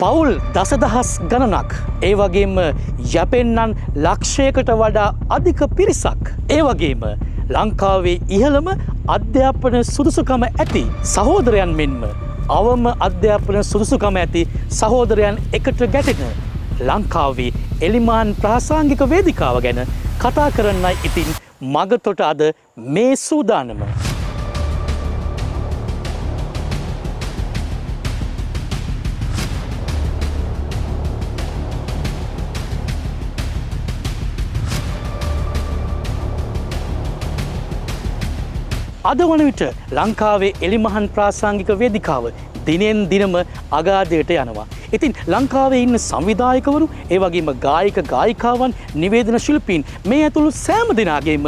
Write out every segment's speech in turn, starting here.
පවුල් දසදහස් ගණනක් ඒ වගේම යැපෙන්නන් ලක්ෂයකට වඩා අධික පිරිසක් ඒ වගේම ලංකාවේ ඉහළම අධ්‍යාපන සුදුසුකම ඇති සහෝදරයන් මෙන්ම අවම අධ්‍යාපන සුදුසුකම ඇති සහෝදරයන් එකට ගැටෙන ලංකාවේ එලිමාන් ප්‍රාසංගික වේදිකාව ගැන කතා කරන්නයි ඉතින් මගතොට අද මේ සූදානම. අද වන විට ලංකාවේ එලිමහන් ප්‍රාසංගික වේදිකාව දිනෙන් දිනම අගාධයට යනවා. ඉතින් ලංකාවේ ඉන්න සංවිධායකවරු ඒ වගේම ගායක ගායිකාවන් නිවේදන ශිල්පීන් මේ ඇතුළු සෑම දෙනාගේම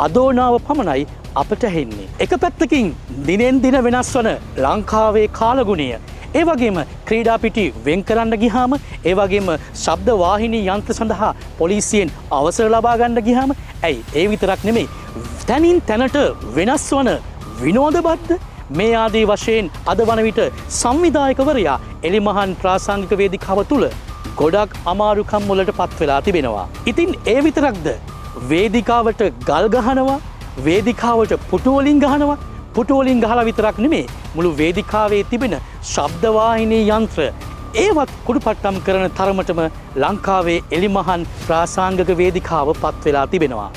අදෝනාව පමණයි අපට ඇහෙන්නේ. එක පැත්තකින් දිනෙන් දින වෙනස් වන ලංකාවේ කාලගුණය ඒ වගේම ක්‍රීඩා පිටි වෙන් කරන්න ගියාම ඒ වගේම ශබ්ද වාහිනී යන්ත්‍ර සඳහා පොලිසියෙන් අවසර ලබා ගන්න ගියාම ඇයි ඒ විතරක් නෙමෙයි තැනින් තැනට වෙනස් වන විනෝදබද්ධ මේ ආදී වශයෙන් අද වන විට සංවිධායකවරයා එලිමහන් ප්‍රාසංගික වේදිකාව තුළ ගොඩක් අමාරුකම් වලට පත් වෙලා තිබෙනවා. ඉතින් ඒ විතරක්ද වේදිකාවට ගල් ගහනවා, වේදිකාවට පුටු වලින් ගහනවා, පුටු වලින් ගහලා විතරක් නෙමෙයි මුළු වේදිකාවේ තිබෙන ශබ්ද වාහිනී යන්ත්‍ර ඒවත් කුඩුපට්ටම් කරන තරමටම ලංකාවේ එලිමහන් ප්‍රාසංගික වේදිකාව පත් වෙලා තිබෙනවා.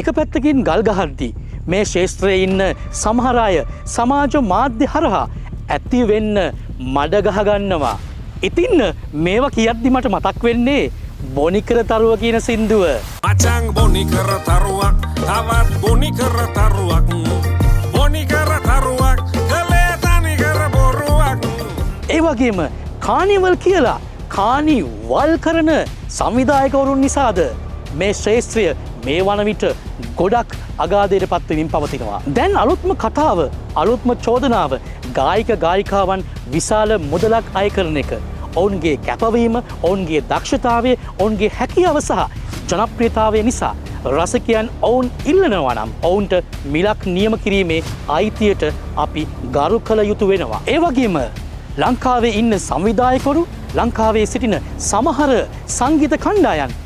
එක පැත්තකින් ගල් ගහද්දී මේ ශේෂ්ත්‍රයේ ඉන්න සමහර අය සමාජ මාධ්‍ය හරහා ඇති වෙන්න මඩ ගහගන්නවා. ඉතින් මේවා කියද්දි මට මතක් වෙන්නේ බොනිකර තරුව කියන සින්දුව. මචං බොනිකර තරුවක් තවත් බොනිකර තරුවක් බොනිකර තරුවක් කලේ තනිකර බොරුවක්. ඒ වගේම කානිවල් කියලා කානිවල් කරන සංවිධායකවරුන් නිසාද මේ ශේෂ්ත්‍රය මේ වන විට ගොඩක් අගාධයට පත්වමින් පවතිනවා. දැන් අලුත්ම කතාව, අලුත්ම චෝදනාව ගායික ගායිකාවන් විශාල මුදලක් අය කරන එක. ඔවුන්ගේ කැපවීම, ඔවුන්ගේ දක්ෂතාවය, ඔවුන්ගේ හැකියාව සහ ජනප්‍රියතාවය නිසා රසිකයන් ඔවුන් ඉල්ලනවා නම් ඔවුන්ට මිලක් නියම කිරීමේ අයිතියට අපි ගරු කළ යුතු වෙනවා. ඒ වගේම ලංකාවේ ඉන්න සංවිධායකවරු, ලංකාවේ සිටින සමහර සංගීත කණ්ඩායම්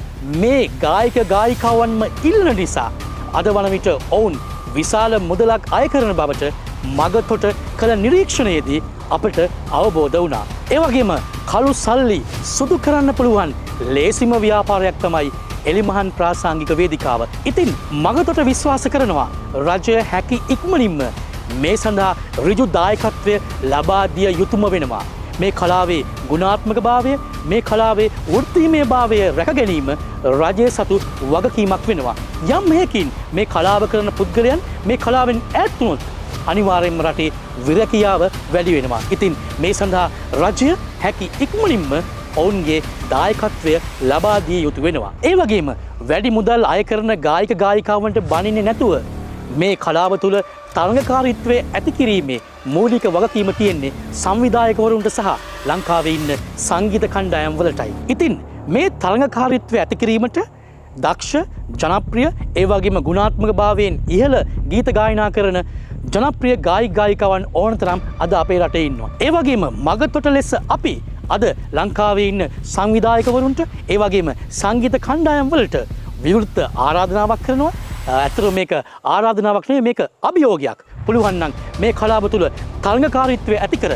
මේ ගායක ගායිකාවන්ම ඉල්ලන නිසා අද වන විට ඔවුන් විශාල මුදලක් අය කරන බවට මගතොට කළ නිරීක්ෂණයේදී අපට අවබෝධ වුණා. ඒ වගේම කළු සල්ලි සුදු කරන්න පුළුවන් ලේසිම ව්‍යාපාරයක් තමයි එලිමහන් ප්‍රාසංගික වේදිකාව. ඉතින් මගතොට විශ්වාස කරනවා රජය හැකි ඉක්මනින්ම මේ සඳහා ඍජු දායකත්වය ලබා දිය යුතුම වෙනවා. මේ කලාවේ ගුණාත්මක භාවය, මේ කලාවේ වෘත්තීමය භාවය රැක ගැනීම රජය සතු වගකීමක් වෙනවා. යම් හේකින් මේ කලාව කරන පුද්ගලයන් මේ කලාවෙන් ඈත් වුණොත් අනිවාර්යෙන්ම රටේ විරකියාව වැඩි වෙනවා. ඉතින් මේ සඳහා රජය හැකි ඉක්මනින්ම ඔවුන්ගේ දායකත්වය ලබා දිය යුතු වෙනවා. ඒ වගේම වැඩි මුදල් අය කරන ගායක ගායිකාවන්ට බනින්නේ නැතුව මේ කලාව තුළ තරඟකාරීත්වය ඇති කිරීමේ මූලික වගකීම තියෙන්නේ සංවිධායකවරුන්ට සහ ලංකාවේ ඉන්න සංගීත කණ්ඩායම් වලටයි. ඉතින් මේ තරඟකාරීත්වය ඇති කිරීමට දක්ෂ, ජනප්‍රිය, ඒ වගේම ගුණාත්මක භාවයෙන් ඉහළ ගීත ගායනා කරන ජනප්‍රිය ගායික ගායිකාවන් ඕන තරම් අද අපේ රටේ ඉන්නවා. ඒ වගේම මගතොට ලෙස අපි අද ලංකාවේ ඉන්න සංවිධායකවරුන්ට ඒ වගේම සංගීත කණ්ඩායම් වලට විවෘත ආරාධනාවක් කරනවා. ඇත්තටම මේක ආරාධනාවක් නෙවෙයි, මේක අභියෝගයක්. පුළුවන් නම් මේ කලාව තුළ තරඟකාරීත්වය ඇති කර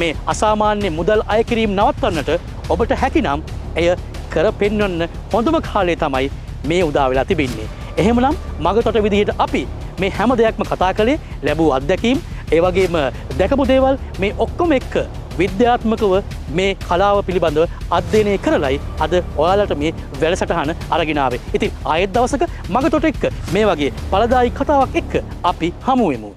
මේ අසාමාන්‍ය මුදල් අය කිරීම නවත්වන්නට ඔබට හැකිනම් එය කර පෙන්වන්න හොඳම කාලය තමයි මේ උදා වෙලා තිබෙන්නේ. එහෙමනම් මගතොට විදිහට අපි මේ හැම දෙයක්ම කතා කළේ ලැබූ අත්දැකීම්, ඒ වගේම දැකපු දේවල් මේ ඔක්කොම එක්ක විද්‍යාත්මකව මේ කලාව පිළිබඳව අධ්‍යයනය කරලයි අද ඔයාලට මේ වැඩසටහන අරගෙන ආවේ. ඉතින් ආයෙත් දවසක මගතොට එක්ක මේ වගේ පළදායි කතාවක් එක්ක අපි හමු වෙමු.